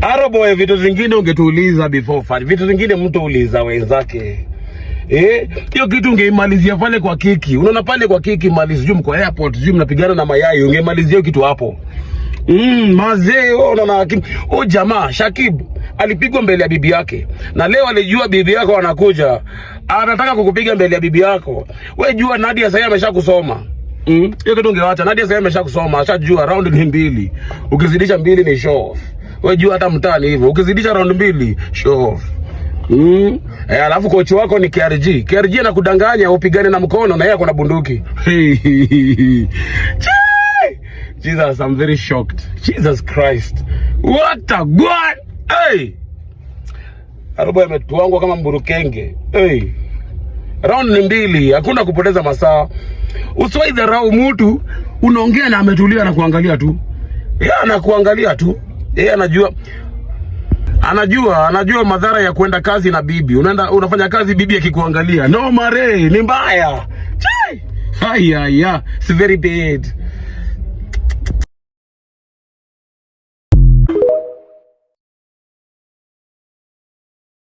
Aroboy, vitu zingine ungetuuliza before fun. Vitu zingine mtu uliza wenzake. Hiyo kitu ungeimalizia pale kwa kiki. Unaona pale kwa kiki malizi juu mko airport, juu mnapigana na mayai, ungeimalizia hiyo kitu hapo. Mazee, unaona jamaa Shakib alipigwa mbele ya bibi yake. Na leo alijua bibi yako anakuja. Anataka kukupiga mbele ya bibi yako. Wewe jua Nadia sasa ameshakusoma. Hiyo kitu ungeacha. Nadia sasa ameshakusoma, ashajua round ni 2. Ukizidisha 2 ni show off. Wewe jua hata mtani hivyo. Ukizidisha round 2, show off. Alafu kochi wako ni KRG. KRG anakudanganya upigane na mkono na yeye ako na bunduki. Jesus, I'm very shocked. Jesus Christ. What a god. Hey. Aroboy ametuangwa kama mburukenge. Hey. Round ni 2, hakuna kupoteza masaa. Usiwahi dharau mtu, unaongea na ametulia na kuangalia tu. Yeye anakuangalia tu. Yeye anajua madhara ya kwenda kazi na bibi. Unafanya kazi bibi akikuangalia. No mare, ni mbaya. Chai. Haya, it's very bad.